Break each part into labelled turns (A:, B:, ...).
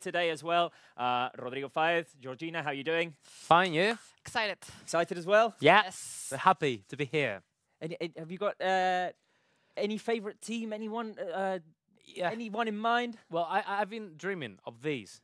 A: today as well. Rodrigo Faez, Georgina, how are you doing?
B: Fine, you?
C: Excited.
A: Excited as well?
B: Yeah.
C: Yes.
B: We're happy to be here.
A: And have you got any favorite team? Anyone? Anyone in mind?
B: Well, I've been dreaming of these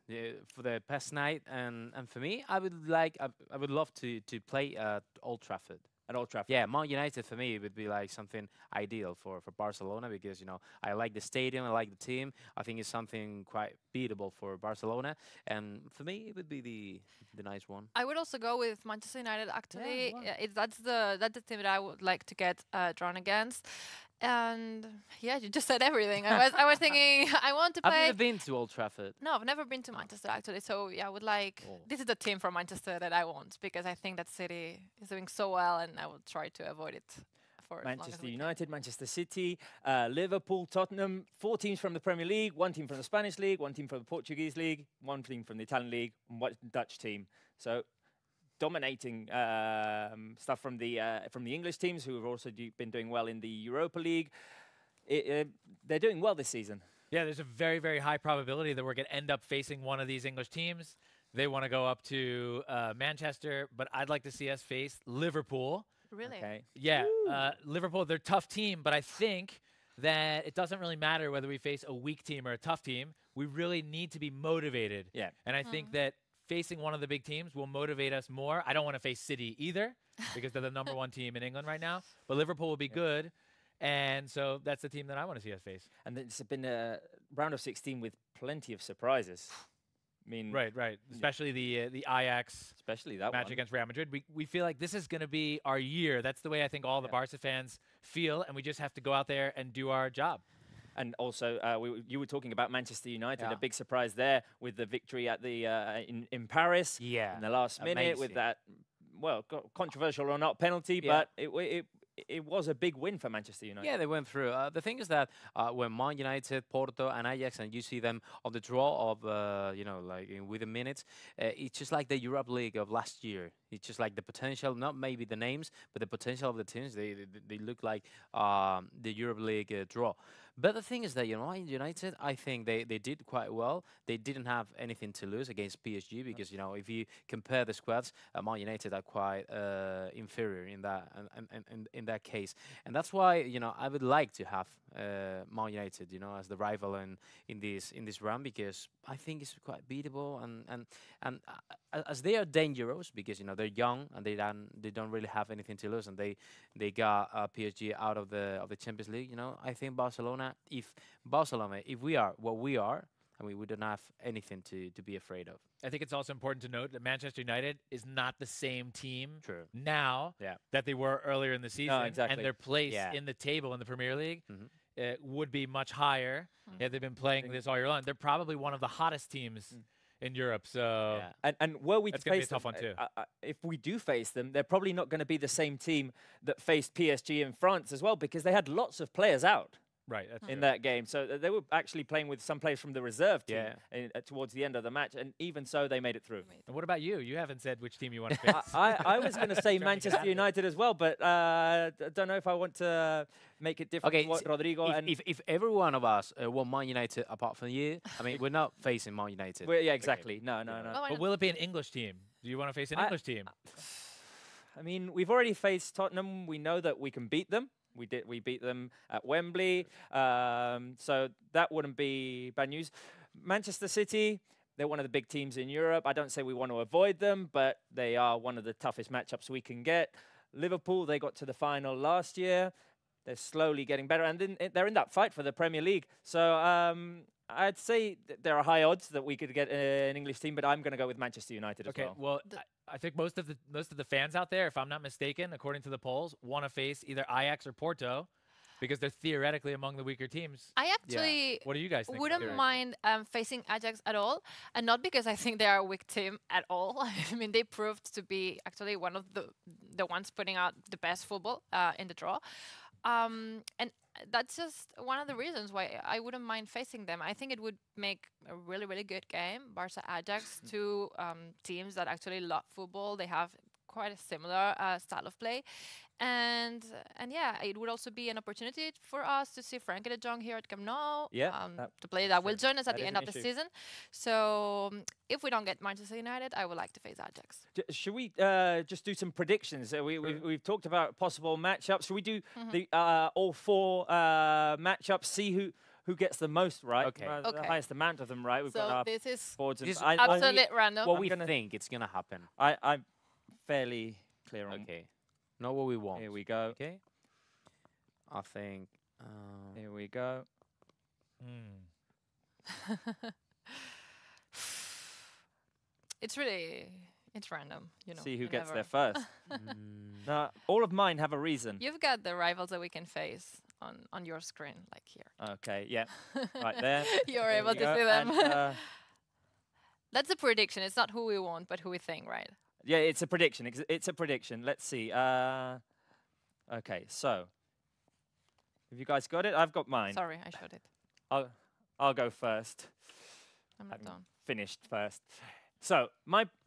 B: for the past night, and for me, I would love to play at Old Trafford.
A: At Old Trafford.
B: Yeah, Man United for me would be like something ideal for Barcelona because I like the stadium, I like the team. I think it's something quite beatable for Barcelona, and for me it would be the nice one.
C: I would also go with Manchester United. Actually,
A: wow.
C: that's the team that I would like to get drawn against. And yeah, you just said everything. I was thinking I want to
B: Have
C: play.
B: you ever been to Old Trafford?
C: No, I've never been to Manchester actually. So yeah, I would like.
B: Oh.
C: This is the team from Manchester that I want because I think that city is doing so well, and I will try to avoid it for as long as
A: Manchester
C: we can.
A: United, Manchester City, Liverpool, Tottenham, 4 teams from the Premier League, 1 team from the Spanish League, 1 team from the Portuguese League, 1 team from the Italian League, and 1 Dutch team. So dominating stuff from the English teams who have also been doing well in the Europa League. They're doing well this season.
D: Yeah, there's a very, very high probability that we're going to end up facing one of these English teams. They want to go up to Manchester, but I'd like to see us face Liverpool.
C: Really?
A: Okay.
D: Yeah, Liverpool, they're a tough team, but I think that it doesn't really matter whether we face a weak team or a tough team. We really need to be motivated.
A: Yeah.
D: And I think that facing one of the big teams will motivate us more. I don't want to face City either because they're the #1 team in England right now, but Liverpool will be good. And so that's the team that I want to see us face.
A: And it's been a round of 16 with plenty of surprises. I mean,
D: Right. Especially the Ajax
A: especially that
D: match
A: one.
D: against Real Madrid. We feel like this is going to be our year. That's the way I think all the Barca fans feel, and we just have to go out there and do our job.
A: And also, you were talking about Manchester United,
B: Yeah.
A: a big surprise there with the victory at the in Paris
B: Yeah.
A: in the last minute with
B: Amazing.
A: that, well, controversial or not penalty,
B: Yeah.
A: but it was a big win for Manchester United.
B: Yeah, they went through. The thing is that when Man United, Porto, and Ajax, and you see them on the draw of, like within minutes, it's just like the Europe League of last year. It's just like the potential, not maybe the names, but the potential of the teams. They look like the Europe League draw. But the thing is that, Man United, I think they did quite well. They didn't have anything to lose against PSG because, if you compare the squads, Man United are quite inferior in that in that case. And that's why, I would like to have Man United, as the rival in this round because I think it's quite beatable and as they are dangerous because, they're young and they don't really have anything to lose and they got PSG out of the Champions League, I think Barcelona, if we are what we are, I mean, we don't have anything to be afraid of.
D: I think it's also important to note that Manchester United is not the same team
B: True.
D: now that they were earlier in the season.
A: exactly.
D: And their place
B: Yeah.
D: in the table in the Premier League would be much higher. Yeah, they've been playing this all year long. They're probably one of the hottest teams in Europe. So
A: And were we to
D: That's gonna be a
A: face
D: tough
A: them,
D: one too.
A: if we do face them, they're probably not going to be the same team that faced PSG in France as well because they had lots of players out.
D: right, that's
A: In
D: true.
A: that game. So they were actually playing with some players from the reserve team
B: Yeah.
A: towards the end of the match, and even so, they made it through.
D: And what about you? You haven't said which team you want to face.
A: I was going to say
D: Trying to get
A: Manchester
D: out of it.
A: United as well, but I don't know if I want to make it different
B: Okay,
A: to what Rodrigo and...
B: if every one of us want Man United apart from you, I mean, we're not facing Man United.
A: Yeah, exactly. No.
C: Oh, I
D: But
C: know.
D: will it be an English team? Do you want to face an English team?
A: I mean, we've already faced Tottenham. We know that we can beat them. We beat them at Wembley, so that wouldn't be bad news. Manchester City, they're one of the big teams in Europe. I don't say we want to avoid them, but they are one of the toughest matchups we can get. Liverpool, they got to the final last year. They're slowly getting better, and then they're in that fight for the Premier League. So I'd say there are high odds that we could get an English team, but I'm going to go with Manchester United as well.
D: Well, I think most of the fans out there, if I'm not mistaken, according to the polls, want to face either Ajax or Porto because they're theoretically among the weaker teams.
C: I actually
D: What do you guys think?
C: wouldn't mind facing Ajax at all, and not because I think they are a weak team at all. I mean, they proved to be actually one of the ones putting out the best football in the draw. And that's just one of the reasons why I wouldn't mind facing them. I think it would make a really, really good game. Barca Ajax, two teams that actually love football. They have quite a similar style of play. And yeah, it would also be an opportunity for us to see Frankie de Jong here at Camp Nou,
A: Yeah,
C: the player that will
A: true.
C: join us at
A: That
C: the
A: is
C: end
A: an
C: of the
A: issue.
C: season. So if we don't get Manchester United, I would like to face Ajax.
A: Should we just do some predictions? We've talked about possible matchups. Should we do the all 4 matchups? See who gets the most right,
B: Okay.
A: the
C: Okay.
A: highest amount of them right. We've got
C: So
A: our
C: this is
A: boards. And
B: This is
C: absolutely random.
B: What
A: I'm
B: we
A: gonna-
B: think it's gonna happen.
A: I'm fairly clear on.
B: Okay. Not what we want.
A: Here we go.
B: Okay. I think.
A: Here we go.
C: It's random, you know.
A: See who
C: you
A: gets there
C: never-
A: first. Now, all of mine have a reason.
C: You've got the rivals that we can face on your screen, like here.
A: Okay, yeah, right there.
C: You're
A: There
C: able
A: we
C: to
A: go.
C: see them.
A: And,
C: That's a prediction. It's not who we want, but who we think, right?
A: yeah, it's a prediction. It's a prediction. Let's see. Okay, so have you guys got it? I've got mine.
C: Sorry, I showed it.
A: I'll go first.
C: I'm not
A: Having
C: done.
A: finished first. So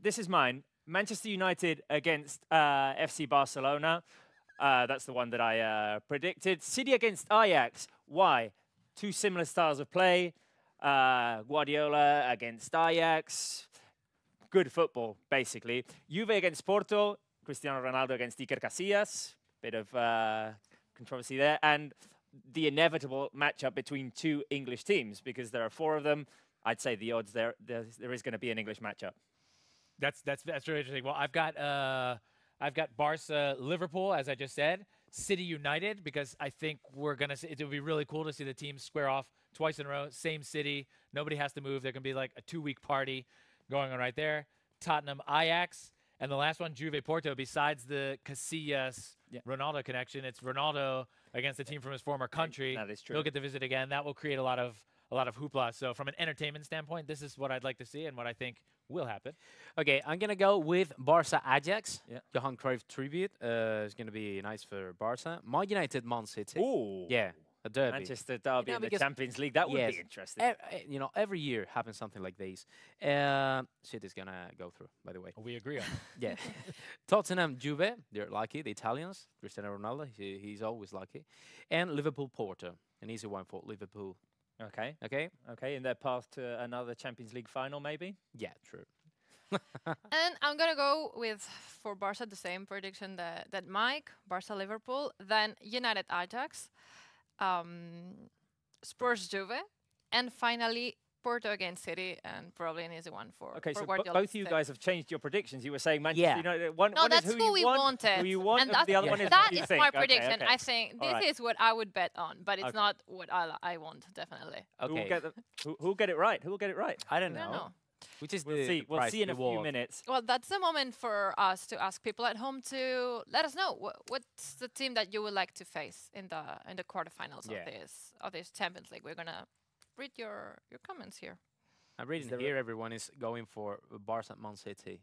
A: this is mine. Manchester United against FC Barcelona. That's the one that I predicted. City against Ajax. Why? 2 similar styles of play. Guardiola against Ajax. Good football, basically. Juve against Porto. Cristiano Ronaldo against Iker Casillas. Bit of controversy there. And the inevitable matchup between 2 English teams, because there are 4 of them. I'd say the odds there is going to be an English matchup.
D: That's really interesting. Well, I've got Barca, Liverpool, as I just said. City United, because I think we're gonna. It would be really cool to see the teams square off twice in a row. Same city, nobody has to move. There can be like a 2-week party going on right there. Tottenham, Ajax, and the last one, Juve, Porto. Besides the Casillas Ronaldo connection, it's Ronaldo against a team from his former country.
A: That is true.
D: He'll get to visit again. That will create a lot of hoopla. So from an entertainment standpoint, this is what I'd like to see and what I think will happen.
B: Okay, I'm gonna go with Barca Ajax.
A: Yeah.
B: Johan Cruyff tribute. It's gonna be nice for Barca. Man United, Man City.
A: Ooh.
B: Yeah, a derby.
A: Manchester derby
B: know,
A: in the
B: because-
A: Champions League. That would
B: Yes.
A: be interesting.
B: You know, every year happens something like this. City's gonna go through, by the way.
D: We agree on that.
B: Yeah. Tottenham, Juve, they're lucky. The Italians, Cristiano Ronaldo, he's always lucky. And Liverpool, Porto, an easy one for Liverpool.
A: Okay.
B: Okay?
A: Okay, in their path to another Champions League final, maybe?
B: Yeah, true.
C: And I'm gonna go with for Barca the same prediction that Mike, Barca Liverpool, then United Ajax, Spurs Juve, and finally Porto against City, and probably an easy one for
A: Okay,
C: for
A: so
C: Guardiola
A: both of
C: to
A: you
C: say.
A: guys have changed your predictions. You were saying Manchester
B: Yeah.
A: United. One
C: No,
A: is
C: that's
A: who
C: who
A: you
C: we
A: want,
C: wanted.
A: Who you want,
C: and
A: and the other one is
C: that
A: what you
C: is
A: think.
C: my
A: Okay,
C: prediction.
A: okay.
C: I think
A: All
C: this
A: right.
C: is what I would bet on, but it's
A: Okay.
C: not what I want, definitely.
A: Who will
B: Okay.
A: get who'll get it right? Who will get it right?
B: I don't
C: I don't
B: know.
C: know.
B: Which is
A: We'll
B: the
A: see. We'll
B: prize
A: see in a few
B: reward?
A: minutes.
C: Well, that's the moment for us to ask people at home to let us know what's the team that you would like to face in the quarterfinals
B: Yeah.
C: of this Champions League. We're gonna read your comments here.
B: I'm reading
A: there a-
B: here. Everyone is going for Barca, Man City.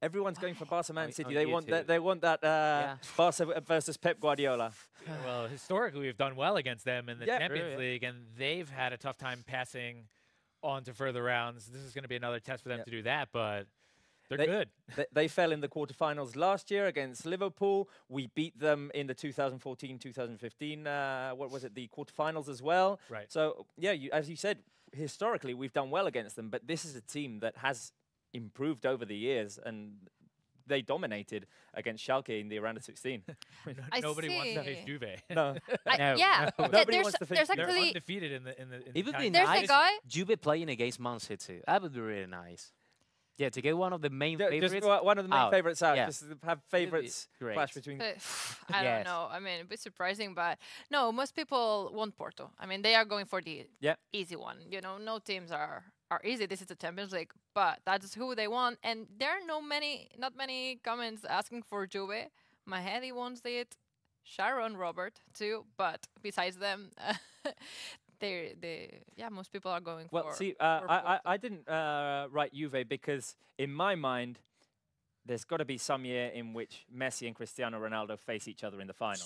A: Everyone's going for Barca, Man
B: On-
A: City.
B: on
A: They want
B: YouTube.
A: that. They want that. Barca versus Pep Guardiola.
D: Well, historically, we've done well against them in the
A: Yeah.
D: Champions
B: True, yeah.
D: League, and they've had a tough time passing on to further rounds. This is going to be another test for them
A: Yeah.
D: to do that, but they're
A: They-
D: good.
A: They fell in the quarterfinals last year against Liverpool. We beat them in the 2014-2015. What was it? The quarterfinals as well.
D: Right.
A: So yeah, as you said, historically we've done well against them, but this is a team that has improved over the years, and they dominated against Schalke in the round of 16.
C: I
D: Nobody wants to face
C: see.
D: Juve.
A: no,
B: No,
C: Yeah,
B: no.
C: yeah,
A: Nobody wants to face
C: there's
A: Juve.
D: They're
C: actually
D: undefeated in the
B: It would be
D: Italian
C: There's a
B: nice.
C: guy-
B: Juve playing against Man City. That would be really nice. Yeah, to get one of the main favorites.
A: just one of the main
B: out.
A: favorites out.
B: Yeah.
A: Just have favorites
B: great.
A: clash between.
C: I
B: Yes.
C: don't know. I mean, a bit surprising, but no, most people want Porto. I mean, they are going for the
A: Yeah.
C: easy one. You know, no teams are easy. This is the Champions League, but that's who they want. And there are not many comments asking for Juve. Mahedi wants it. Sharon, Robert too. But besides them, most people are going
A: Well,
C: for.
A: see,
C: for Porto.
A: I didn't write Juve because in my mind, there's got to be some year in which Messi and Cristiano Ronaldo face each other in the final.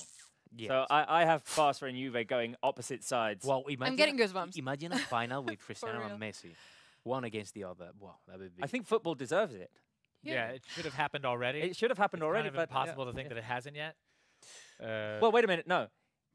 B: Yes.
A: So I have Barca and Juve going opposite sides.
B: well, imagine
C: getting goosebumps.
B: Imagine a final with Cristiano
C: real.
B: and Messi, one against the other. Wow, that would be.
A: I think football deserves it.
D: Yeah, it should have happened already.
A: It should have happened
D: It's
A: already,
D: kind of
A: but
D: impossible to think that it hasn't yet.
A: Well, wait a minute. No,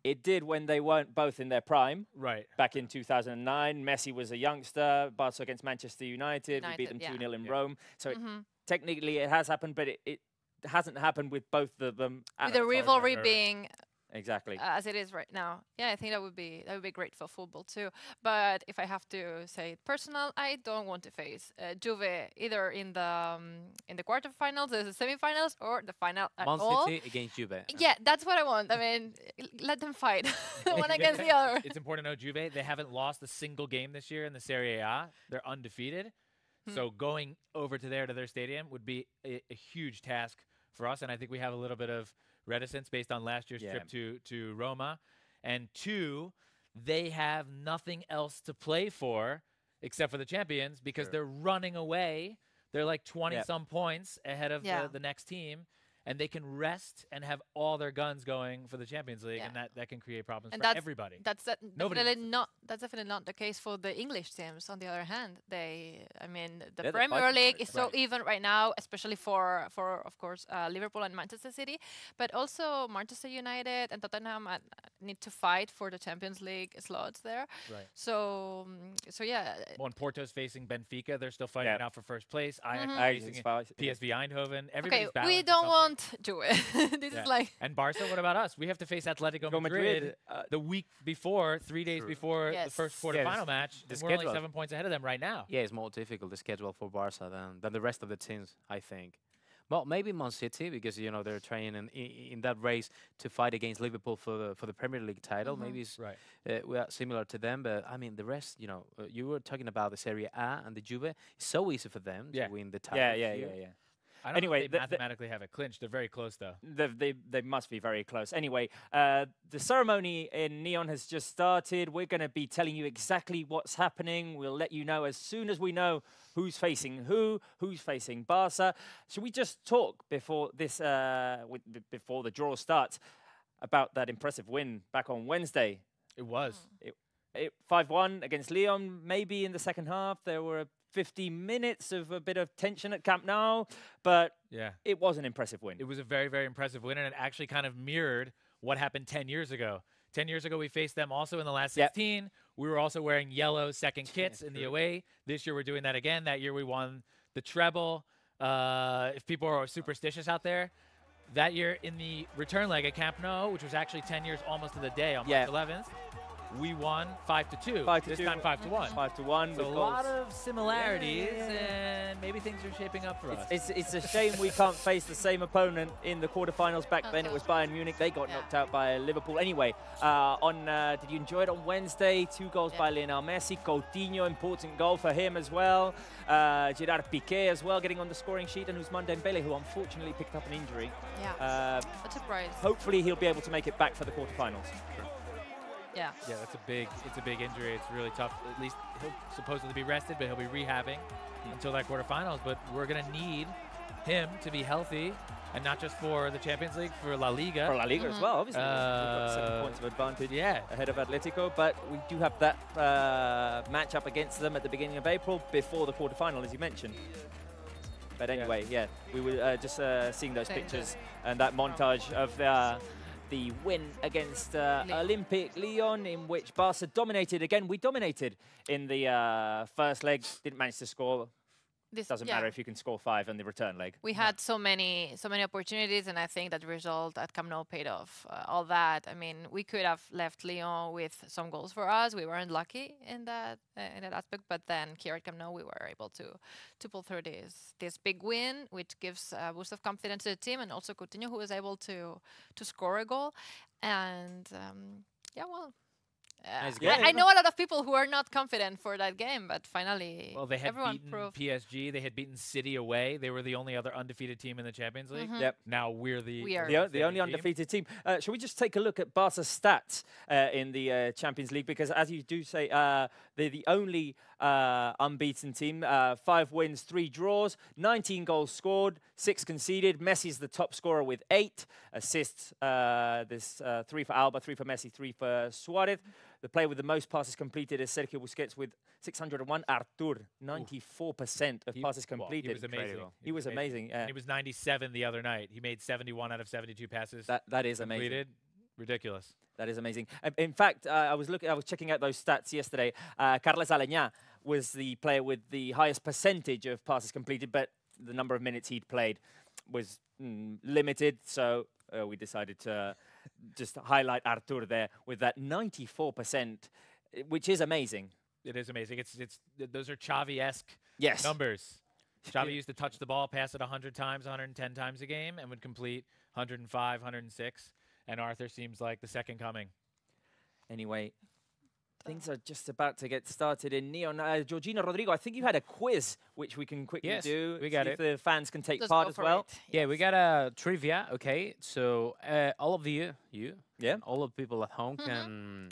A: it did when they weren't both in their prime.
D: Right.
A: Back in 2009, Messi was a youngster. Barca against Manchester United. We beat them
C: United,
A: 2-0 in
D: Yeah.
A: Rome. So
C: Mm-hmm.
A: technically it has happened, but it hasn't happened with both of them. At
C: With
A: the
C: the
A: time.
C: rivalry
D: or-
C: being
A: Exactly.
C: as it is right now. Yeah, I think that would be great for football too. But if I have to say it personal, I don't want to face Juve either in the quarterfinals, the semifinals, or the final at
B: Man
C: all.
B: City against Juve.
C: Yeah, that's what I want. I mean, let them fight one against the other.
D: It's important to know Juve, they haven't lost a single game this year in the Serie A. They're undefeated. So going over to their stadium would be a huge task for us. And I think we have a little bit of reticence based on last year's trip to Roma. And two, they have nothing else to play for except for the champions because they're running away. They're like 20-some points ahead of the next team. And they can rest and have all their guns going for the Champions League, and that can create problems for everybody.
C: That's
D: Nobody
C: definitely not the case for the English teams. On the other hand, the
A: They're
C: Premier
A: fighting
C: League
A: for it,
C: is so even right now, especially for of course Liverpool and Manchester City, but also Manchester United and Tottenham need to fight for the Champions League slots there.
D: Right.
C: So yeah.
D: When Porto's facing Benfica, they're still fighting out for first place. Ajax facing PSV Eindhoven. Everybody's
C: Okay, we don't want Juve. This is like.
D: And Barca, what about us? We have to face Atletico Madrid the week before, 3 days before the first quarterfinal match. And we're only 7 points ahead of them right now.
B: Yeah, it's more difficult the schedule for Barca than the rest of the teams, I think. Well, maybe Man City because they're training in that race to fight against Liverpool for the Premier League title. Maybe it's we are similar to them, but I mean the rest. You were talking about the Serie A and the Juve. It's so easy for them to win the title.
A: Yeah.
D: I don't know if they mathematically have it clinched. They're very close, though.
A: They must be very close. Anyway, the ceremony in Neon has just started. We're going to be telling you exactly what's happening. We'll let you know as soon as we know who's facing who's facing Barca. Should we just talk before this, before the draw starts, about that impressive win back on Wednesday?
D: It was.
A: 5-1 against Lyon. Maybe in the second half there were 50 minutes of a bit of tension at Camp Nou, but it was an impressive win.
D: It was a very, very impressive win, and it actually kind of mirrored what happened 10 years ago. 10 years ago, we faced them also in the last 16. We were also wearing yellow second kits in the away. This year, we're doing that again. That year, we won the treble. If people are superstitious out there, that year in the return leg at Camp Nou, which was actually 10 years almost to the day on March 11th, we won 5-2. This time 5-1.
A: 5-1.
D: So a lot of similarities, and maybe things are shaping up for us.
A: It's a shame we can't face the same opponent in the quarterfinals. Back then it was Bayern Munich. They got knocked out by Liverpool. Anyway, did you enjoy it on Wednesday? 2 goals by Lionel Messi. Coutinho, important goal for him as well. Gerard Piqué as well, getting on the scoring sheet. And Ousmane Dembele, who unfortunately picked up an injury.
C: Yeah, a surprise.
A: Hopefully he'll be able to make it back for the quarterfinals.
C: Yeah,
D: it's a big injury. It's really tough. At least he'll supposedly be rested, but he'll be rehabbing until that quarterfinals. But we're gonna need him to be healthy, and not just for the Champions League, for La Liga.
A: For La Liga as well, obviously. We've got 7 points of advantage ahead of Atletico, but we do have that matchup against them at the beginning of April before the quarterfinal, as you mentioned. But anyway, we were just seeing those pictures and that montage of the win against Olympique Lyon, in which Barca dominated. Again, we dominated in the first leg. Didn't manage to score. Doesn't matter if you can score 5 in the return leg.
C: We had so many opportunities, and I think that the result at Camp Nou paid off. All that. I mean, we could have left Lyon with some goals for us. We weren't lucky in that aspect, but then here at Camp Nou, we were able to pull through this big win, which gives a boost of confidence to the team, and also Coutinho, who was able to score a goal. And I know a lot of people who are not confident for that game, but finally,
D: well, they had
C: everyone
D: beaten
C: proved.
D: PSG. They had beaten City away. They were the only other undefeated team in the Champions League.
A: Yep.
D: Now we're the
A: only undefeated team. Shall we just take a look at Barca's stats in the Champions League? Because as you do say, they're the only unbeaten team. 5 wins, 3 draws, 19 goals scored, 6 conceded. Messi's the top scorer with 8 assists. There's 3 for Alba, 3 for Messi, 3 for Suarez. The player with the most passes completed is Sergio Busquets with 601. Artur, 94% of passes completed.
D: He was amazing.
A: Incredible. He was amazing.
D: And he was 97 the other night. He made 71 out of 72 passes.
A: That is amazing.
D: Completed. Ridiculous.
A: That is amazing. In fact, I was checking out those stats yesterday. Carles Aleñá was the player with the highest percentage of passes completed, but the number of minutes he'd played was limited, so we decided to just highlight Artur there with that 94%, which is amazing.
D: It is amazing. Those are Xavi-esque
A: Yes.
D: numbers. Xavi used to touch the ball, pass it 100 times, 110 times a game, and would complete 105, 106. And Arthur seems like the second coming.
A: Anyway, things are just about to get started in Neon. Georgina, Rodrigo, I think you had a quiz, which we can quickly do.
B: We got
A: see
B: it.
A: if the fans can take
C: Let's
A: part
C: go
A: as
C: for
A: well.
C: it.
B: Yeah, we got a trivia. Okay, so all of you,
A: Yeah.
B: all of people at home can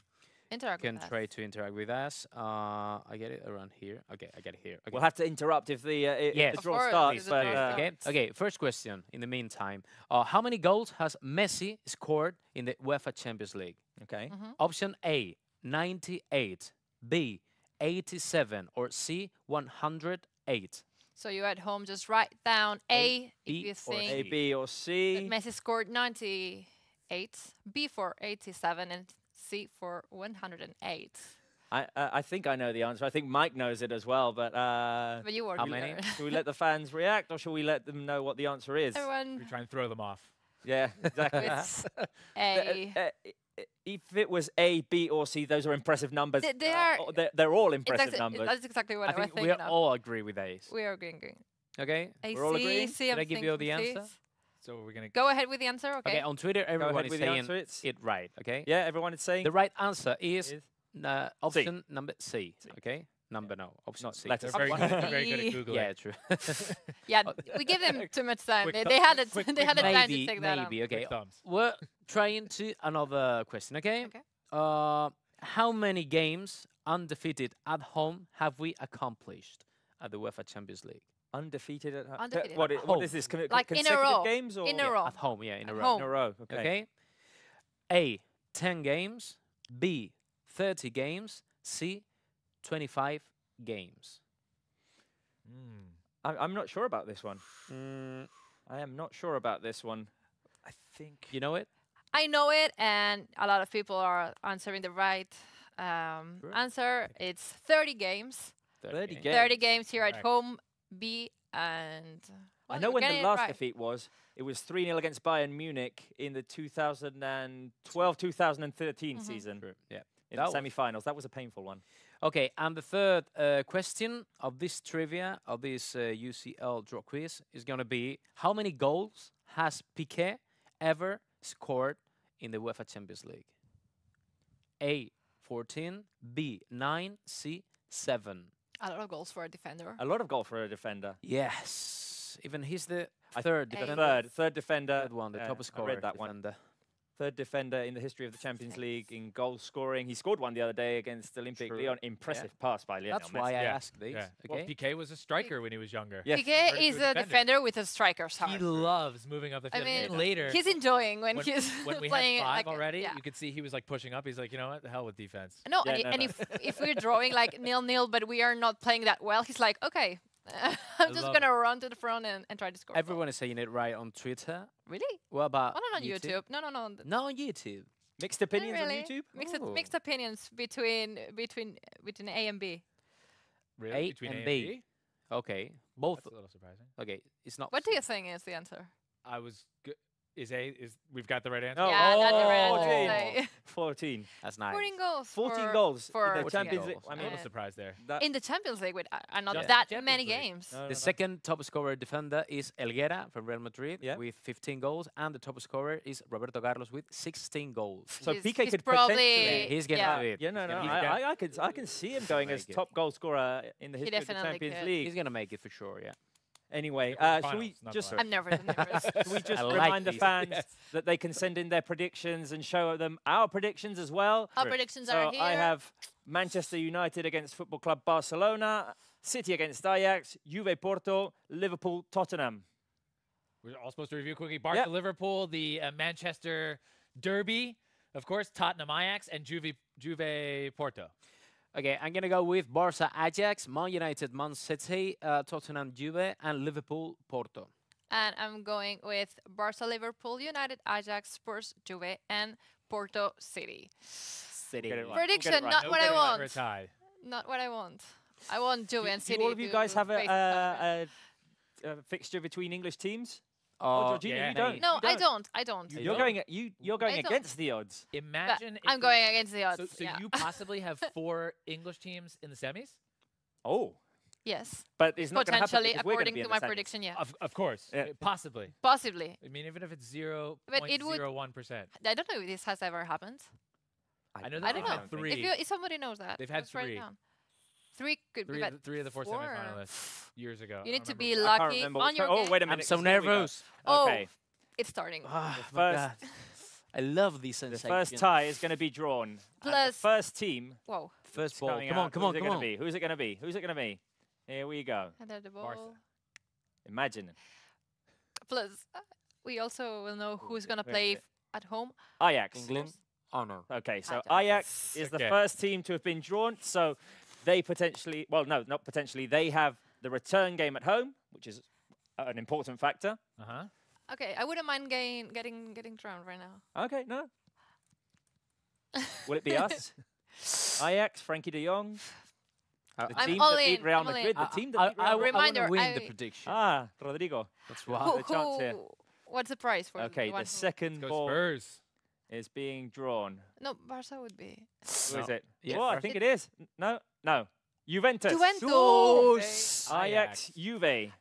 C: Interact with us.
B: try to interact with us. I get it around here. Okay, I get it here. Okay.
A: We'll have to interrupt if the,
B: Yes.
A: the
C: Of
A: draw
C: course,
A: starts.
C: if the
A: But,
C: draw starts.
B: Okay. Okay. First question. In the meantime, how many goals has Messi scored in the UEFA Champions League?
A: okay.
B: Option A, 98. B, 87. Or C, 108.
C: So you at home just write down A if
B: B,
C: you
B: or
C: think
A: A,
B: C.
A: B, or
C: that
A: C.
C: Messi scored 98, B for 87, and C for 108.
A: I think I know the answer. I think Mike knows it as well. But
C: But you were
B: How many?
A: should we let the fans react, or should we let them know what the answer is?
D: We
C: Everyone
D: try and throw them off.
A: Yeah, exactly.
C: with A.
A: If it was A, B, or C, those are impressive numbers.
C: They are-
A: They're all impressive numbers.
C: That's exactly what
B: I
C: I was
B: think we
C: thinking of.
B: all agree with these.
C: We are agreeing.
B: Okay.
C: A,
A: We're all
C: C,
A: agreeing?
C: C,
B: Did
C: I'm
B: I give you the
C: thinking
B: answer?
C: Cs.
D: So we're going to
C: Go ahead with the answer, okay?
B: Okay. On Twitter,
A: Go
B: everyone
A: ahead
B: is
A: with the
B: saying
A: answer. It's
B: it right. Okay.
A: yeah, everyone is saying
B: The right answer is
A: is
B: option number C. Okay. Number no. Option
A: Not
B: C.
A: letters.
D: They're very,
C: Option
D: good, they're very good at
C: E.
D: Googling.
B: Yeah, true.
C: Yeah, we give them too much time.
D: Quick
C: They had it.
D: quick-
C: They
D: quick
C: had the time to
B: maybe,
C: take that
B: maybe. Okay.
D: Quick thumbs.
B: We're trying to another question. Okay.
C: Okay.
B: How many games undefeated at home have we accomplished at the UEFA Champions League?
A: undefeated at home.
C: Undefeated
A: What,
C: at
A: what
B: home.
A: is this?
C: Like in a
A: consecutive
C: row.
A: games or
C: In a row.
B: At home, yeah, in a
C: At
B: row.
C: home.
A: In a row. Okay.
B: Okay. A, 10 games. B, 30 games. C, 25 games.
A: I'm not sure about this one.
B: Mm,
A: I am not sure about this one. I think.
B: you know it?
C: I know it, and a lot of people are answering the right answer. It's 30 games.
A: 30
B: games.
A: games.
C: 30 games here at
D: Correct.
C: home. B and.
A: I
C: well,
A: know
C: you're
A: when the
C: getting it
A: last
C: right.
A: defeat was. It was 3-0 against Bayern Munich in the 2012-2013 season
B: True. Yeah.
A: in
B: That
A: the
B: was-
A: semi-finals. That was a painful one.
B: Okay, and the third question of this trivia, of this UCL draw quiz, is going to be how many goals has Piqué ever scored in the UEFA Champions League? A, 14, B, 9, C, 7.
C: A lot of goals for a defender.
A: A lot of goal for a defender.
B: Yes, even he's the
A: I
B: third
C: Hey.
B: defender.
A: Third defender.
B: Third one, the top
A: I
B: scorer
A: read that one.
B: defender.
A: Third defender in the history of the Champions League in goal scoring. He scored one the other day against Olympique
B: True.
A: Lyon. Impressive pass by Lionel
B: That's
A: Messi.
B: why I
D: Yeah,
B: asked these.
D: Yeah.
B: Okay.
D: Well, Piqué was a striker when he was younger.
A: Yes.
C: Piqué
D: Very
C: is
D: good
C: a
D: defender.
C: defender with a striker's
D: He
C: heart.
D: loves moving up the
C: I
D: field.
C: mean,
D: And later,
C: He's enjoying when
D: when,
C: he's
D: when we
C: playing
D: had
C: it
D: 5
C: like
D: already,
C: Yeah.
D: you could see he was like pushing up. He's like, you know what, the hell with defense.
C: No,
A: Yeah,
C: and,
A: no,
C: and
A: no.
C: if we're drawing like 0-0, but we are not playing that well, he's like, okay, I'm just
D: love
C: gonna run to the front and try to score. a goal.
B: Everyone is saying it right on Twitter.
C: Really?
B: What about
C: Oh, not on YouTube. No.
B: No, on YouTube.
A: Mixed opinions
C: really.
A: on YouTube?
C: Mixed opinions between A and B.
D: Really?
B: A
D: Between
B: and
D: A
B: B. Okay, both.
D: That's a little surprising.
B: Okay, it's not.
C: What do you think is the answer?
D: I was good. Is we've got the right answer?
A: No.
C: Yeah, that's the right
A: Oh,
C: answer.
A: Jane.
C: Say.
A: 14.
B: That's nice.
C: 14 goals.
A: 14 goals
C: for
A: in the
B: 14
A: Champions League.
B: goals.
A: I
D: I'm a
A: mean,
D: little surprised there.
A: that,
C: In the Champions League with not
D: Just
C: that
D: the Champions
C: many
D: League.
C: games.
A: no, no,
B: The
A: no.
B: second top scorer defender is Elguera from Real Madrid
A: Yeah.
B: with 15 goals, and the top scorer is Roberto Carlos with 16 goals.
A: So
C: He's-
A: Piqué
C: he's
A: could
C: probably
A: potentially.
B: Yeah, he's getting
C: yeah.
B: to it.
A: Yeah, no,
B: He's
A: no.
B: gonna make it.
A: I can see him going as
B: make it.
A: top goal scorer in the history of the
C: definitely
A: Champions
C: could.
A: League.
B: He's gonna make it for sure. Yeah.
A: Anyway,
D: Yeah,
A: should we
D: finals, not
A: just
D: the
C: I'm nervous. I'm nervous.
A: should we just
B: I like
A: remind the
B: these.
A: fans
D: Yes.
A: that they can send in their predictions and show them our predictions as well?
C: Our
D: Sure.
C: predictions
A: So
C: are here.
A: I have Manchester United against Football Club Barcelona, City against Ajax, Juve Porto, Liverpool Tottenham.
D: We're all supposed to review quickly. Barca Liverpool, the Manchester derby. of course, Tottenham Ajax and Juve Porto.
B: Okay, I'm gonna go with Barça Ajax, Man United Man City, Tottenham Juve, and Liverpool Porto.
C: And I'm going with Barca, Liverpool, United, Ajax, Spurs, Juve, and Porto City.
B: City.
A: Get it right.
C: Prediction,
A: We'll get it right.
C: not
D: No
C: what I
D: getting right for a
C: want.
D: tie.
C: Not what I want. I want Juve and
A: Do
C: City.
A: all of you
C: to
A: guys have
C: face each other.
A: a fixture between English teams?
B: Oh,
A: Georgina,
D: yeah.
A: you don't.
C: No,
A: you
C: I
A: don't.
C: don't. I don't.
A: You're going. You're going
C: I don't.
A: against the odds.
C: But
D: Imagine. if
C: I'm
D: the-
C: going against the odds.
D: So
C: yeah.
D: you possibly have 4 English teams in the semis?
A: Oh,
C: Yes.
A: but it's not going to happen
C: Potentially,
A: because we're gonna
C: according
A: be
C: to
A: in
C: my
A: the semis.
C: prediction, yeah.
D: Of course.
A: Yeah.
D: Possibly.
C: Possibly.
D: I mean, even if it's
C: But it would-
D: 0.01%.
C: I don't know if this has ever happened.
D: I know
C: I
D: that
C: don't
D: they've
C: know.
D: had 3.
C: If somebody knows that,
D: They've had
C: let's write it
D: 3.
C: down. 3 could be, but
D: 3 of the 4
C: 4.
D: semifinalists years ago.
C: You
D: I
C: need to
D: don't
C: be
D: remember.
A: I can't
C: lucky
A: remember
C: on
A: which
C: your
A: one. Oh,
C: game.
A: wait a minute.
B: I'm so
A: 'cause here we go.
B: nervous.
C: Oh,
A: Okay,
C: it's starting.
B: Ah,
A: The
B: my
A: first-
B: God. I love these
A: the
B: sensations.
A: first tie is going to be drawn. And the
C: Plus-
A: first team
C: Whoa.
B: First
A: is
B: ball.
A: coming
B: Come on,
A: out.
B: come
A: Who's
B: on,
A: it
B: come
A: gonna
B: on.
A: be? Who's it going to be? Who's it going to be? Here we go.
C: And there's the ball.
D: Barca.
A: Imagine
C: Plus, we also will know who's going to
A: Wait,
C: play
A: wait.
C: at home.
A: Ajax.
B: England. Oh no.
A: Okay, so
C: Ajax.
A: Ajax is the
D: Okay.
A: first team to have been drawn. So they potentially, well, no, not potentially. They have the return game at home, which is an important factor.
D: Uh-huh.
C: Okay, I wouldn't mind getting drowned right now.
A: Okay, no. Will it be us? Ajax, Frankie de Jong, the
C: I'm
A: team
C: all
A: that beat
C: in,
A: Real
C: I'm all in.
A: Madrid, the team that
B: I,
A: beat Real
B: I,
A: Madrid.
B: I want
C: Reminder,
B: to win the
C: I-
B: prediction.
A: Ah, Rodrigo.
B: That's
C: Who,
B: why.
A: the chance here.
C: what's the prize for
A: Okay,
C: one
A: the
C: who-
A: second
D: Go
A: ball
D: Spurs.
A: is being drawn.
C: No, Barca would be.
A: Who
B: No.
A: is it?
B: Yeah,
A: Oh, I
B: Barca.
A: think it is. No. Juventus.
C: Juventus.
A: Ajax, Juve.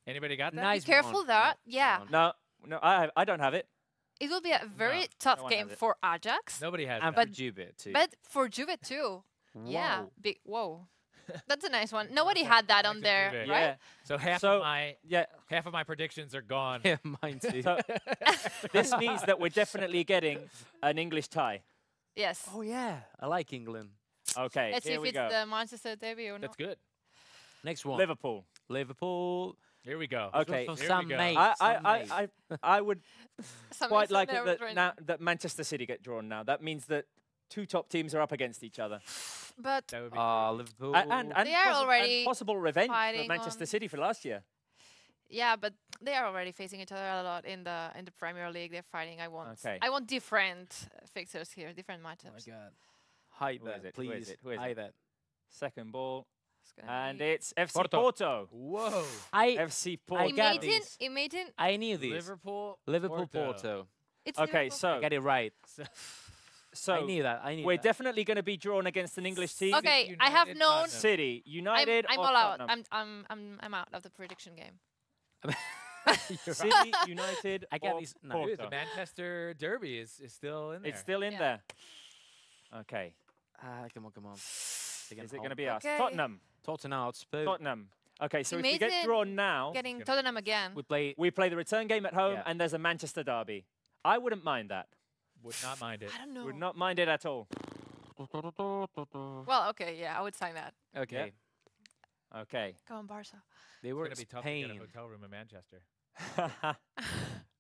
D: Anybody got that?
B: Nice
C: Be careful
B: one.
C: that.
B: Yeah,
C: Yeah.
B: one.
A: No, I don't have it.
C: It will be a very
A: No
C: tough
A: one
C: game
A: has it.
C: for Ajax,
D: Nobody has
B: And
D: that.
B: for Juve too.
C: but for Juve too. Yeah.
B: Whoa.
C: Big. Whoa. That's a nice one. Nobody had that on
D: Back to
C: there,
D: Juve.
C: right?
A: Yeah.
D: So half
A: So-
D: of my predictions are gone.
B: Yeah, mine too.
A: So this means that we're definitely getting an English tie.
C: Yes.
B: Oh yeah, I like England.
A: Okay,
C: Let's see
A: here
C: if
A: we
C: it's
A: go.
C: the Manchester derby or not.
D: That's good.
B: Next one.
A: Liverpool.
B: Liverpool.
D: Here we go.
A: Okay,
B: From
D: here we
B: Sam
D: go.
B: May.
A: I would
C: Some
A: quite
C: is
A: like it
C: nervous
A: that
C: right
A: now that Manchester City get drawn now. That means that 2 top teams are up against each other.
C: But
D: That would be
B: Liverpool.
A: And
C: They are already
A: and possible revenge for
C: fighting
A: Manchester
C: on-
A: City for last year.
C: yeah, but they are already facing each other a lot in the Premier League. They're fighting.
A: Okay.
C: I want different fixtures here, different
B: Oh my
C: matchups.
B: God. Hide
A: Who is
B: that,
A: it? Who is
B: please.
A: it? Who is
B: Hide
A: it?
B: that.
A: Second ball,
C: It's gonna
A: and
C: be-
A: it's FC
D: Porto.
A: Porto.
D: Whoa.
A: FC Porto.
B: I got
C: imagine,
B: these.
C: imagine
B: I knew this.
D: Liverpool.
B: Liverpool Porto.
C: it's
A: Okay,
C: Liverpool.
A: so
B: I got it right.
A: so
B: I knew that. I knew
A: we're
B: that.
A: definitely going to be drawn against an English team.
C: Okay, I have
D: United,
C: known.
D: Tottenham.
A: City, United,
C: I'm
A: or
C: all out.
A: Tottenham?
C: I'm out of the prediction game.
A: City, United,
B: I got
A: or
B: these- no.
A: Porto.
D: Dude, the Manchester Derby is still in there.
A: It's still in
C: Yeah.
A: there. Okay,
B: Come on, come on.
A: is it going to be us?
C: Okay.
A: Tottenham.
B: Tottenham Hotspur.
A: Tottenham. Okay, so if we get
C: Imagine
A: drawn now,
C: Getting
D: gonna-
C: Tottenham again.
B: We play.
A: we play the return game at home,
B: Yeah.
A: and there's a Manchester derby. I wouldn't mind that.
D: Would not mind it.
C: I don't know.
A: Would not mind it at all.
C: Well, okay, yeah, I would sign that.
B: Okay.
A: Okay.
C: Come on, Barca.
B: They
D: It's
B: were
D: gonna be tough to get a
B: Spain.
D: hotel room in Manchester.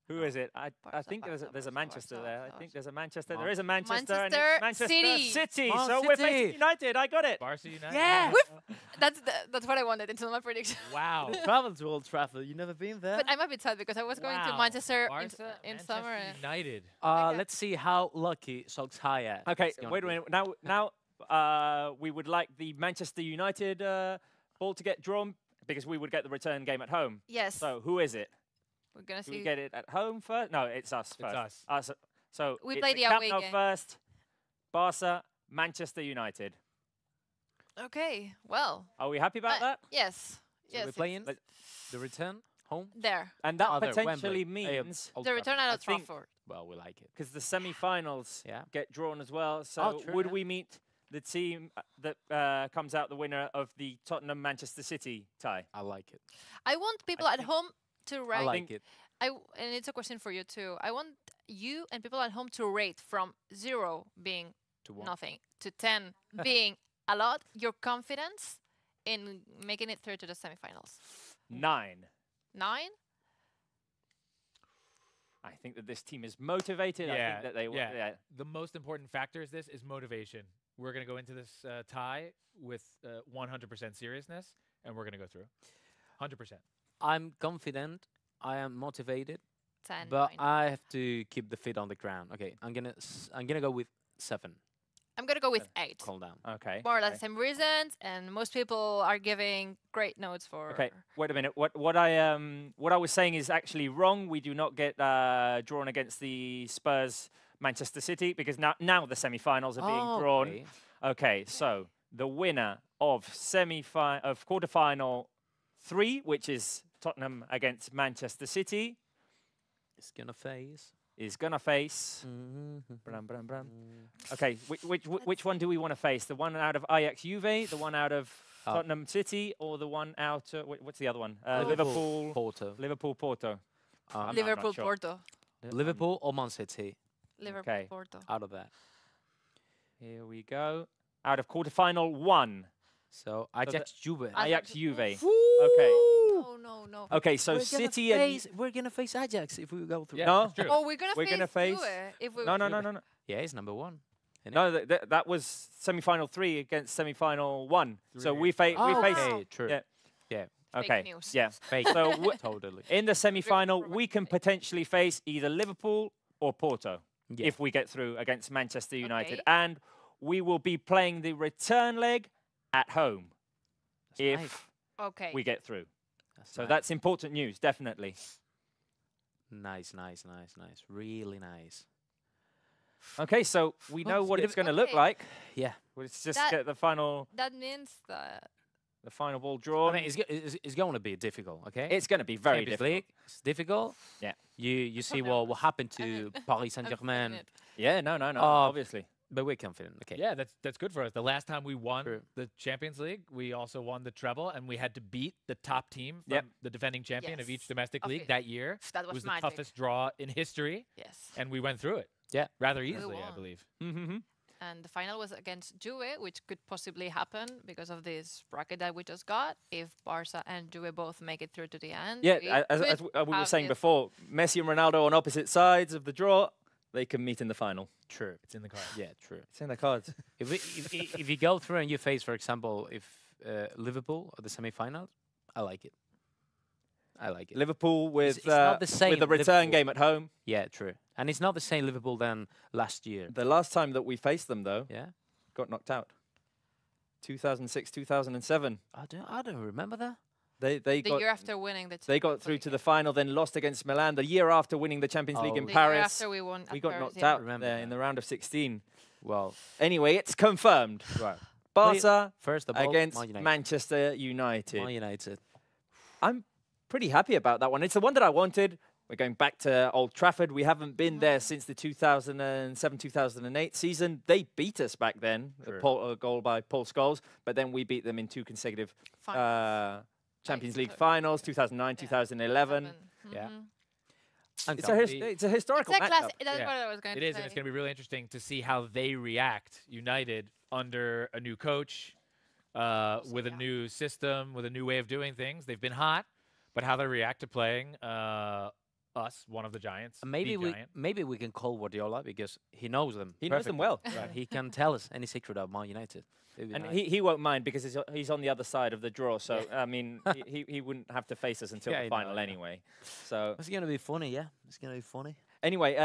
A: Who is it? I
C: Barca,
A: think there's a
C: Barca,
A: Manchester
C: Barca,
A: there. I
C: Barca.
A: think there's a Manchester.
B: Man-
A: There is a Manchester. and it's
C: Manchester
A: Manchester
C: City.
A: City.
B: Man
A: So we're
B: City.
A: facing United. I got it.
D: Barca United.
B: Yeah.
C: That's what I wanted into my prediction.
D: Wow.
B: Travel to Old Trafford. You never been there?
C: But I'm a bit sad because I was going to
D: Wow.
C: Manchester
D: Barca,
C: in
D: Manchester
C: summer.
D: United.
C: Okay.
B: Let's see how lucky Solskjaer.
A: Okay,
B: is gonna
A: wait a
B: be.
A: minute. Now, we would like the Manchester United ball to get drawn because we would get the return game at home.
C: Yes,
A: So who is it?
C: we're gonna
A: Do we
C: see.
A: get it at home first? No, it's us first.
D: us.
A: So
C: We
A: it's
C: play
A: the
C: the
A: Camp
C: away
A: Nou
C: game.
A: first. Barca, Manchester United.
C: Okay, well,
A: Are we happy about that?
C: yes,
B: So
C: yes.
B: we're playing
A: Let-
B: the return home.
C: There,
A: And that
B: Other
A: potentially
B: Wembley.
A: means
B: Old
C: the return
B: Trafford.
C: out of
A: I think-
C: Trafford.
B: Well, we like it.
A: because the semi-finals
B: Yeah.
A: get drawn as well. So
B: Oh, true,
A: would
B: yeah.
A: we meet the team that comes out the winner of the Tottenham Manchester City tie?
B: I like it.
C: I want people
A: I
C: at
A: think-
C: home to
B: I
C: rate.
B: like it.
C: And it's a question for you too. I want you and people at home to rate from 0 being
B: To one.
C: nothing to 10 being a lot. Your confidence in making it through to the semifinals.
A: 9.
C: 9.
A: I think that this team is motivated. I think that they will. Yeah.
D: The most important factor is motivation. We're going to go into this tie with 100% seriousness, and we're going to go through. 100%.
B: I'm confident. I am motivated.
C: 10,
B: But
C: 9.
B: I have to keep the feet on the ground. Okay, I'm gonna go with 7.
C: I'm going to go with 8.
B: Calm down.
A: Okay.
C: More or less the same reasons, and most people are giving great notes for.
A: Okay, wait a minute. What I was saying is actually wrong. We do not get drawn against the Spurs Manchester City because now the semi-finals are being drawn.
B: Okay.
A: Okay, so the winner of quarterfinal 3, which is Tottenham against Manchester City,
B: It's gonna face.
A: is gonna face. Bram, bram, bram. Okay, which one do we want to face? The one out of Ajax Juve, the one out of Tottenham City, or the one out? What's the other one? Liverpool
B: Porto.
A: Liverpool Porto. I'm
C: Liverpool,
A: not sure.
C: Porto.
B: Liverpool or Man City.
C: Liverpool,
A: Okay.
C: Porto.
B: Out of that.
A: Here we go. Out of quarterfinal 1,
B: So Ajax Juve.
A: Ajax Juve. Okay.
C: No.
A: Okay, so City and
B: we're gonna face Ajax if we go through.
D: Yeah,
A: No.
D: that's true.
C: Oh, we're gonna
A: We're
C: face
A: gonna face-
C: Juve if we.
A: no.
B: Yeah, it's number 1.
A: No, that was semi-final 3 against semi-final 1. So we face.
B: Okay, true.
A: Yeah.
B: Yeah.
C: Fake
A: Okay.
C: news.
A: Yeah.
B: Fake.
A: So
B: Totally.
A: in the semi-final, we can potentially face either Liverpool or Porto
B: Yeah.
A: if we get through against Manchester United,
C: Okay.
A: and we will be playing the return leg at home
B: That's
A: if
B: nice.
C: Okay.
A: we get through. So
B: nice.
A: that's important news, definitely.
B: Nice. Really nice.
A: Okay, so we know what it's going to look
C: Okay.
A: like.
B: Yeah.
A: Let's just
C: That-
A: get the final
C: That means that.
A: ball
B: I
A: drawn.
B: mean, it's going to be difficult, okay?
A: It's going to be very
B: Champions
A: difficult.
B: League, it's difficult.
A: Yeah.
B: You see
C: No,
B: what happened
C: I
B: to
C: mean,
B: Paris
C: I'm
B: Saint-Germain,
C: feeling it.
A: Yeah, no,
B: Uh,
A: obviously.
B: but we're confident. Okay.
D: Yeah, that's good for us. The last time we won
B: True.
D: the Champions League, we also won the treble, and we had to beat the top team from
A: Yep.
D: the defending champion of each
C: Yes.
D: domestic
C: Okay.
D: league that year.
C: That
D: It
C: was
D: was the
C: magic.
D: toughest draw in history,
C: Yes.
D: and we went through it.
B: Yeah.
D: Rather easily, I
C: won.
D: believe.
A: Mm-hmm.
C: And the final was against Juve, which could possibly happen because of this bracket that we just got. If Barça and Juve both make it through to the end.
A: Yeah,
C: we
A: as
C: could
A: we were
C: have
A: saying
C: this-
A: before, Messi and Ronaldo on opposite sides of the draw, they can meet in the final.
B: True.
D: It's in the cards.
B: Yeah, true.
A: It's in the cards.
B: If you go through and you face, for example, if Liverpool or the semi-finals, I like it. I like it.
A: Liverpool with
B: it's not the
A: with
B: same
A: the return
B: Liverpool.
A: game at home.
B: Yeah, true. And it's not the same Liverpool than last year.
A: The last time that we faced them, though,
B: Yeah.
A: got knocked out. 2006, 2007.
B: I don't remember that.
A: They
C: The
A: got
C: year after winning the
A: they got
C: Champions
A: through
C: League.
A: to the final, then lost against Milan. The year after winning the Champions League
B: Oh.
A: in
C: The year
A: Paris,
C: after we won.
A: we
C: at
A: got
C: Paris,
A: knocked
C: yeah.
A: out
B: Remember
A: there in
B: that.
A: the round of 16.
B: Well,
A: Anyway, it's confirmed.
B: right.
A: Barça
B: First of all,
A: against
B: Man United.
A: Manchester United.
B: Man United.
A: I'm pretty happy about that one. It's the one that I wanted. We're going back to Old Trafford. We haven't been there since the 2007-2008 season. They beat us back then,
B: Sure.
A: a goal by Paul Scholes, but then we beat them in 2 consecutive
C: Finals.
A: Champions League
C: so-
A: finals, 2009, 2011.
B: Yeah.
C: Mhm.
B: I'm
A: It's
B: confident.
A: it's a historical
C: It's a class.
A: matchup.
C: That's
D: Yeah.
C: what I was going
D: It
C: to
D: is,
C: say.
D: and it's going to be really interesting to see how they react, United, under a new coach, with a
C: yeah.
D: new system, with a new way of doing things. They've been hot, but how they react to playing us, one of the giants,
B: Maybe
D: the giant.
B: maybe we can call Guardiola because he knows them.
A: He knows them
B: perfectly.
A: well.
B: Right. He can tell us any secret of Man United. It'd be
A: And
B: nice.
A: he won't mind because he's on the other side of the draw. So, I mean, he wouldn't have to face us until
B: Yeah,
A: the
B: I know,
A: final
B: I know.
A: anyway. So,
B: It's gonna be funny, yeah. It's gonna be funny.
A: anyway,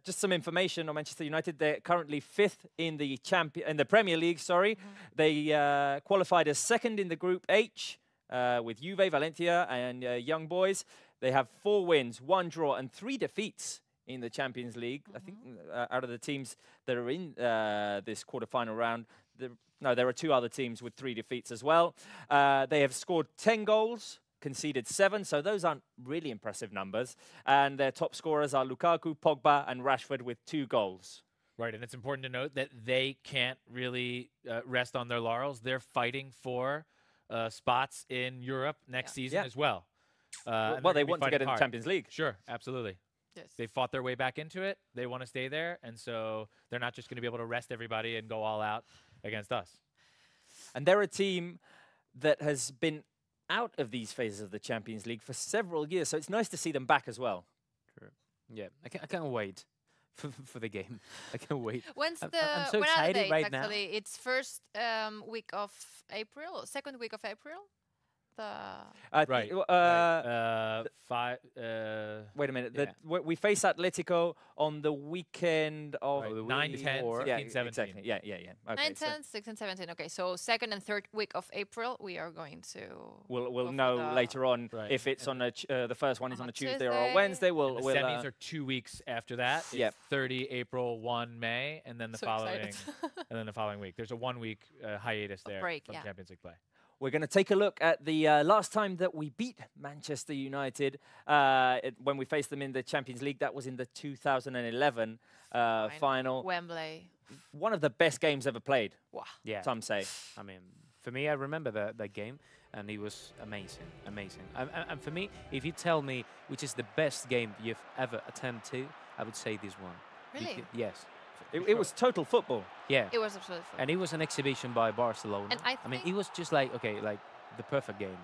A: just some information on Manchester United. They're currently 5th in the Premier League. Sorry, they qualified as 2nd in the Group H with Juve, Valencia, and Young Boys. They have 4 wins, 1 draw, and 3 defeats in the Champions League. I think out of the teams that are in this quarterfinal round, there are 2 other teams with 3 defeats as well. They have scored 10 goals. Conceded 7, so those aren't really impressive numbers. And their top scorers are Lukaku, Pogba, and Rashford with 2 goals.
D: Right, and it's important to note that they can't really rest on their laurels. They're fighting for spots in Europe next season
A: Yeah.
D: as well. And
A: Well,
D: they're
A: they
D: gonna be
A: want to
D: fighting
A: get in the
D: hard.
A: Champions League.
D: Sure, absolutely.
C: Yes.
D: They fought their way back into it. They want to stay there, and so they're not just going to be able to rest everybody and go all out against us.
A: And they're a team that has been out of these phases of the Champions League for several years, so it's nice to see them back as well.
B: Yeah, I can't wait for the game. I can't wait.
C: When's
B: I'm-
C: the
B: I'm so
C: when are the
B: excited
C: dates
B: right now.
C: actually? It's first week of April, or second week of April. The
D: Right. Five.
A: Wait a minute.
B: Yeah.
A: We face Atletico on the weekend of
D: Right,
B: the
D: 9,
B: week
D: 10,
B: before.
D: 16, 17.
A: Exactly. Yeah. Okay.
C: 9,
A: so
C: 10, 6, and 17. Okay, so second and third week of April, we are going to.
A: we'll
C: go for
A: know
C: the-
A: later on
D: Right.
A: if it's on the first one is
C: On
A: on
C: a
A: a Tuesday or a
C: Tuesday.
A: Wednesday.
D: And
A: We'll
D: the
A: we'll
D: semis are 2 weeks after that. It's
A: Yep.
D: 30 April, 1 May, and then the
C: So
D: following
C: excited.
D: and then the following week. There's a 1 week hiatus there
C: break,
D: from
C: yeah.
D: Champions League play.
A: We're going to take a look at the last time that we beat Manchester United when we faced them in the Champions League. That was in the 2011 final.
C: Wembley.
A: One of the best games ever played,
C: Wow.
B: Yeah.
A: some say.
B: I mean, for me, I remember that game, and it was amazing, amazing. And for me, if you tell me which is the best game you've ever attempted to, I would say this one.
C: Really?
B: Yes.
A: It was total football.
B: Yeah.
C: It was absolutely fun.
B: And it was an exhibition by Barcelona.
C: And I
B: mean,
C: think-
B: it was just like, okay, like the perfect game.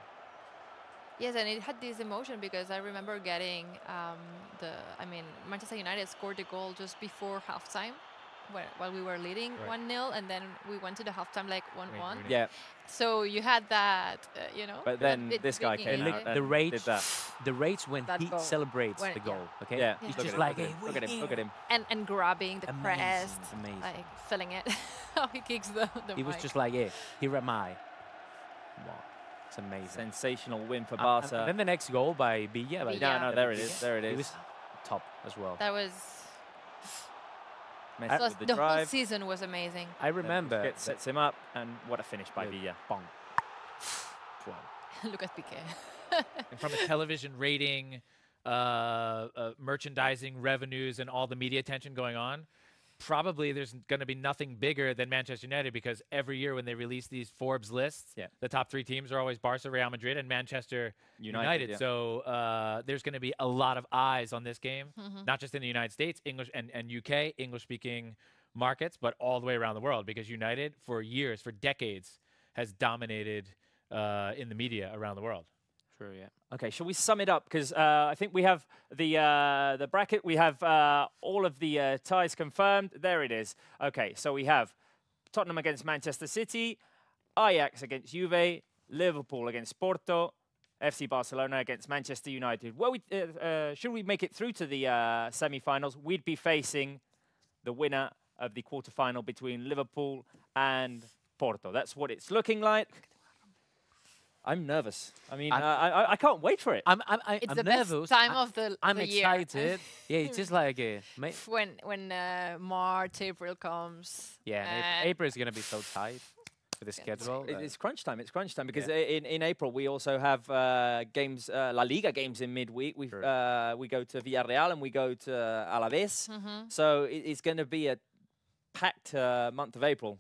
C: Yes, and it had this emotion because I remember getting Manchester United scored the goal just before halftime, while we were leading
D: Right.
C: 1-0, and then we went to the halftime like 1-1.
D: winning.
A: Yeah,
C: So you had that,
A: but
C: that
A: then
C: bit
A: this guy
C: beginning,
A: came
B: look,
A: out
C: yeah.
B: the
A: and
B: rage,
A: did that.
B: the rage when
C: That
B: he
C: goal.
B: celebrates
C: When-
B: the
C: yeah.
B: goal. Okay.
A: Yeah,
B: He's
A: look
B: just
A: at
B: like,
A: him,
B: hey,
A: look at him, look at him.
C: and grabbing the
B: Amazing,
C: crest,
B: amazing.
C: like filling it. How he kicks the
B: He was
C: mic.
B: just like, yeah, here am I. Wow, it's amazing.
A: Sensational win for
B: And
A: Barca.
B: then the next goal by Villa. By
C: Villa.
A: No, there it is. There it
B: It
A: is.
B: was top as well.
C: That was
A: Messi
C: plus
A: with the
C: the whole
A: drive.
C: season was amazing.
B: I remember.
A: Busquets sets him up, and what a finish by
B: Yeah.
A: Villa.
B: Bong. Wow.
C: Look at Piqué.
D: And from a television rating, merchandising revenues, and all the media attention going on, probably there's going to be nothing bigger than Manchester United, because every year when they release these Forbes lists,
A: Yeah.
D: the top 3 teams are always Barca, Real Madrid, and Manchester United.
A: yeah.
D: So there's going to be a lot of eyes on this game,
C: Mhm.
D: not just in the United States, English and UK, English-speaking markets, but all the way around the world, because United, for years, for decades, has dominated in the media around the world.
B: True, yeah.
A: Okay, shall we sum it up? Because I think we have the bracket. We have all of the ties confirmed. There it is. Okay, so we have Tottenham against Manchester City, Ajax against Juve, Liverpool against Porto, FC Barcelona against Manchester United. Well, should we make it through to the semi-finals, we'd be facing the winner of the quarterfinal between Liverpool and Porto. That's what it's looking like. I'm nervous. I mean, I can't wait for it.
B: I'm
C: It's
B: I'm
C: the
B: nervous.
C: best time of the
B: I'm
C: the
B: excited. Yeah, it's just like
C: when March, April comes.
B: yeah.
C: and
B: April is gonna be so tight with the schedule.
A: It's crunch time. It's crunch time because in April we also have games, La Liga games in midweek. We go to Villarreal and we go to Alaves.
C: Mhm.
A: So it's going to be a packed month of April.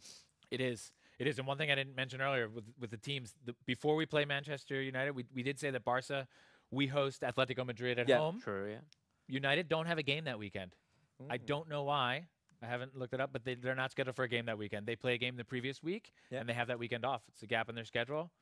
D: It is. It is. And one thing I didn't mention earlier with the teams, before we play Manchester United, we did say that Barca, we host Atletico Madrid at
A: Yeah.
D: home.
B: True, yeah.
D: United don't have a game that weekend. I don't know why. I haven't looked it up, but they're not scheduled for a game that weekend. They play a game the previous week,
A: Yeah.
D: and they have that weekend off. It's a gap in their schedule.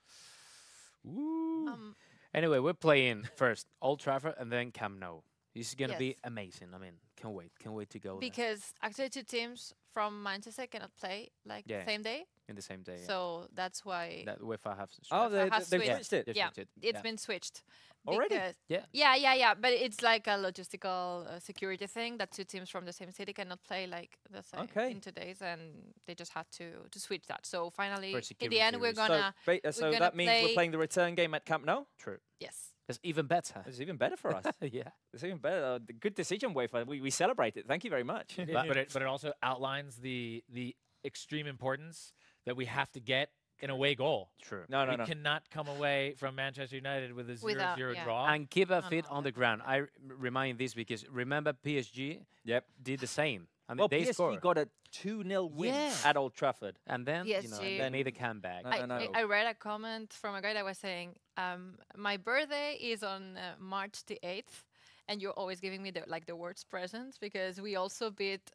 D: Ooh.
B: Anyway, we're playing first Old Trafford and then Camp Nou. This is gonna be
C: Yes.
B: amazing. I mean, can't wait to go there
C: Because actually 2 teams from Manchester cannot play like
B: Yeah.
C: the same day.
B: in the same day. Yeah.
C: So that's why
B: That UEFA have.
A: Oh,
C: they- has
A: they've
C: switched.
A: switched it.
B: They've
C: yeah,
B: switched it.
C: it's
B: Yeah.
C: been switched.
A: Already?
C: because-
B: Yeah.
C: Yeah. But it's like a logistical security thing that 2 teams from the same city cannot play like the same
A: Okay.
C: in 2 days, and they just had to switch that. So finally,
B: For
C: in the
B: security
C: end, we're
B: reasons.
C: gonna
A: So
C: gonna
A: that means we're
C: play-
A: playing the return game at Camp Nou.
B: True.
C: yes.
B: It's even better.
A: It's even better for us.
B: Yeah.
A: It's even better. Good decision, UEFA. We celebrate it. Thank you very much.
D: but it also outlines the extreme importance that we have to get an away goal.
B: True.
A: No.
D: We cannot come away from Manchester United with a 0-0
C: Without- yeah.
D: draw.
B: And keep a
C: No,
B: feet
C: no,
B: on the ground. I remind this because remember PSG
A: Yep.
B: did the same. I mean,
A: Well,
B: they
A: PSG
B: scored.
A: got a 2-0 win
B: Yeah.
A: at Old Trafford.
B: And then,
C: PSG.
B: they made a comeback.
A: I know.
C: I read a comment from a guy that was saying, my birthday is on March the 8th, and you're always giving me the worst presents because we also beat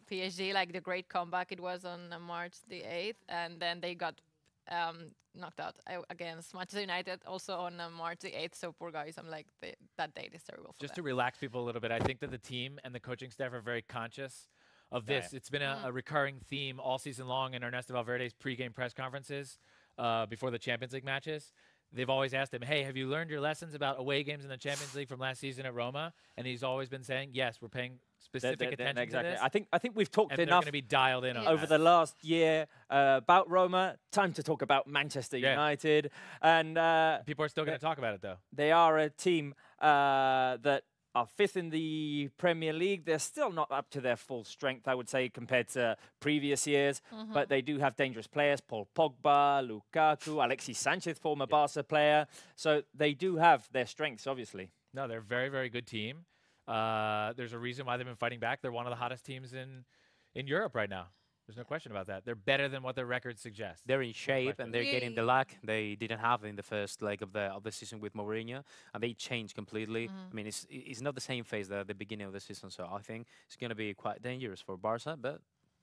C: PSG, like the great comeback. It was on March the 8th, and then they got knocked out against Manchester United, also on March the 8th. So poor guys, I'm like, that date is terrible for
D: Just to
C: them.
D: relax people a little bit, I think that the team and the coaching staff are very conscious of this.
A: Yeah.
D: It's been a recurring theme all season long in Ernesto Valverde's pregame press conferences before the Champions League matches. They've always asked him, hey, have you learned your lessons about away games in the Champions League from last season at Roma? And he's always been saying, yes, we're paying specific attention
A: exactly.
D: to this.
A: I think we've talked
D: And they're
A: enough
D: going to be dialed in on
A: over
D: that.
A: the last year about Roma. Time to talk about Manchester United. And
D: People are still going to talk about it, though.
A: they are a team that are 5th in the Premier League. They're still not up to their full strength, I would say, compared to previous years. But they do have dangerous players: Paul Pogba, Lukaku, Alexis Sanchez, former Barca player. So they do have their strengths, obviously.
D: No, they're a very, very good team. There's a reason why they've been fighting back. They're one of the hottest teams in Europe right now. There's no question about that. They're better than what their record suggests.
B: They're in shape
D: question.
B: and they're getting the luck they didn't have in the first leg of the season with Mourinho, and they changed completely. I mean, it's not the same phase at the beginning of the season, so I think it's going to be quite dangerous for Barca. But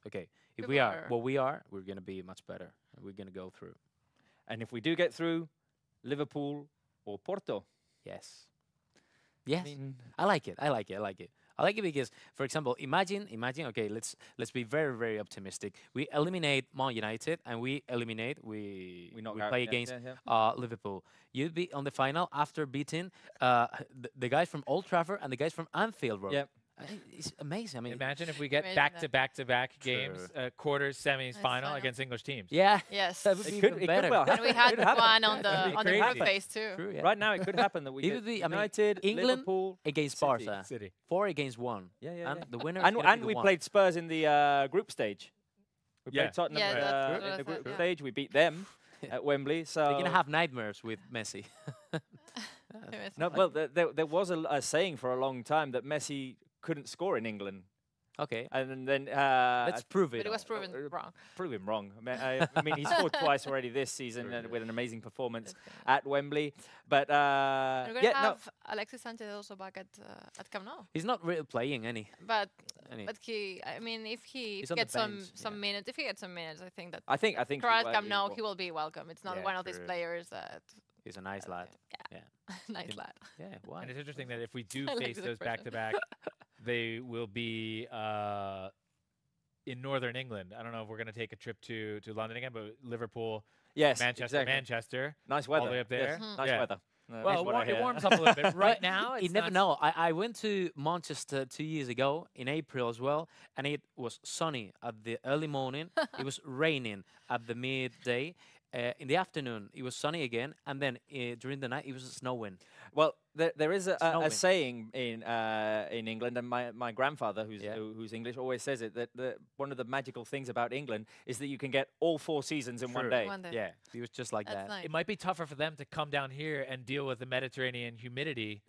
B: okay, if we are what we are, we're going to be much better, and we're going to go through.
A: And if we do get through, Liverpool or Porto.
B: Yes. Yes.
A: I mean,
B: I like it. I like it. I like it. I like it because, for example, imagine. Okay, let's be very, very optimistic. We eliminate Man United and we
A: knock out,
B: play
A: yeah,
B: against
A: yeah.
B: Liverpool. You'd be on the final after beating the guys from Old Trafford and the guys from Anfield, bro.
A: Yep.
B: It's amazing. I mean,
D: Imagine if we get
C: Imagine
D: back-to-back-to-back
B: True.
D: games, quarters, semis,
C: Nice
D: final
C: final.
D: against English teams.
B: yeah.
C: Yes.
B: That would be
A: It could
B: even better.
A: well
C: And we had
A: Could happen.
C: one on
D: That'd be
C: the
D: crazy.
C: group phase too.
B: True, yeah.
A: Right now, it could happen that we
B: It
A: get
B: would be, I mean,
A: United,
B: England
A: Liverpool
B: against
A: City.
B: Barca.
D: City.
B: 4 against 1.
A: Yeah,
B: And
A: yeah.
B: the winner
A: And we played Spurs in the group stage. We
D: Yeah.
A: played Tottenham
C: Yeah, that's
A: in
C: what
A: the
C: I
A: group
C: said, yeah.
A: stage. We beat them at Wembley. So
B: They're going to have nightmares with Messi.
A: no. Well, there was a saying for a long time that Messi couldn't score in England,
B: Okay.
A: and then
B: Let's prove it.
C: But it was proven wrong.
A: prove him wrong. I mean, he scored twice already this season with an amazing performance at Wembley. But
C: We're gonna
A: yeah, no.
C: have Alexis Sanchez also back at Camp Nou.
B: He's not really playing any.
C: But
B: any.
C: I mean, if he
B: He's on the
C: gets some
B: bench,
C: some
B: yeah.
C: minutes, if he gets some minutes, I think that
A: I think
C: Croat Camp
A: he
C: Nou
A: will.
C: he will be welcome. It's not
B: Yeah,
C: one of these
B: true.
C: players that
B: He's a nice lad.
C: nice
B: In-
C: lad.
B: Yeah. Why?
D: And it's interesting that if we do
C: I like
D: face
C: this
D: those
C: expression.
D: back-to-back, they will be in northern England. I don't know if we're going to take a trip to London again, but Liverpool,
A: Yes,
D: Manchester,
A: exactly.
D: Manchester.
A: Nice weather.
D: all the way up
A: Yes,
D: there.
C: Mhm.
A: Nice
D: Yeah.
A: weather.
D: Well,
A: is what I
D: it
A: hear.
D: warms up a little bit. Right now,
B: You
D: it's
B: never
D: not
B: know. I went to Manchester 2 years ago in April as well, and it was sunny at the early morning. It was raining at the midday. In the afternoon, it was sunny again, and then during the night, it was snowing.
A: Well, there is a
B: Snowing.
A: saying in England, and my grandfather,
B: Yeah.
A: who's English, always says it, that one of the magical things about England is that you can get all 4 seasons in one
B: True.
A: day.
C: One day.
B: Yeah, it was just like
C: That's
B: that.
C: nice.
D: It might be tougher for them to come down here and deal with the Mediterranean humidity.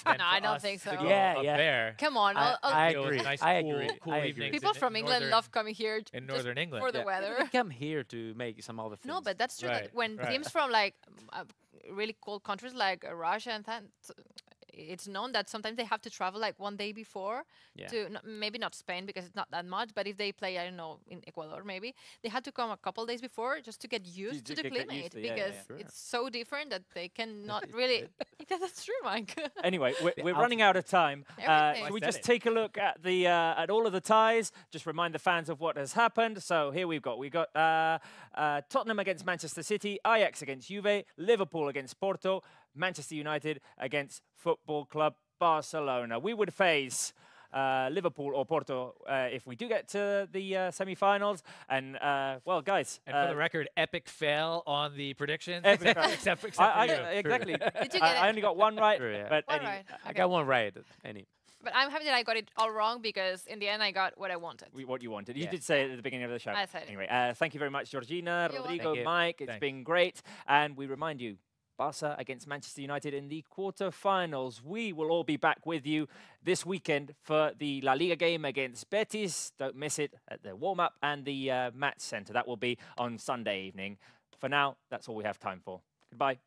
C: No,
D: than
C: I
D: for
C: don't
D: us
C: think
D: to
C: so.
D: go
B: Yeah,
D: up
B: yeah.
D: there.
C: Come on,
B: I
D: deal with
B: agree.
D: nice,
B: I
D: cool,
B: agree.
D: cool
B: I agree.
D: evenings
C: people
D: in
C: from England
D: northern-
C: love coming here
D: in
C: just
D: northern England.
C: for the
D: Yeah.
C: weather.
B: We come here to make some other things.
C: No, but that's true.
D: Right,
C: That when
D: right.
C: teams from like really cold countries like Russia and that, it's known that sometimes they have to travel like one day before
B: Yeah.
C: to maybe not Spain because it's not that much, but if they play, I don't know, in Ecuador maybe, they had to come a couple days before just to get used to the
A: get used
C: climate
A: to, yeah,
C: because
A: yeah.
B: Sure.
C: it's so different that they cannot really. Yeah, that's true, Mike.
A: Anyway, we're
B: I'll-
A: running out of time.
C: Everything.
A: Should we
D: I
A: just
D: said it.
A: take a look at the at all of the ties? Just remind the fans of what has happened. So here we got Tottenham against Manchester City, Ajax against Juve, Liverpool against Porto, Manchester United against Football Club Barcelona. We would face Liverpool or Porto if we do get to the semi-finals. And well, guys,
D: And for the record, epic fail on the predictions.
A: Epic fail.
D: except for
A: exactly.
C: Did you get
A: I
C: it?
A: only got one right,
B: True, yeah.
A: but
C: One
A: any-
C: right.
B: I
C: Okay.
B: got one right. Any.
C: But I'm happy that I got it all wrong because in the end I got what I wanted.
A: what you wanted. You
B: Yeah.
A: did say it at the beginning of the show.
C: I said it.
A: Anyway, thank you very much, Georgina,
C: You're welcome.
A: Rodrigo,
B: Thank you.
A: Mike. It's
D: Thanks.
A: been great. And we remind you, Barca against Manchester United in the quarterfinals. We will all be back with you this weekend for the La Liga game against Betis. Don't miss it at the warm-up and the match centre. That will be on Sunday evening. For now, that's all we have time for. Goodbye.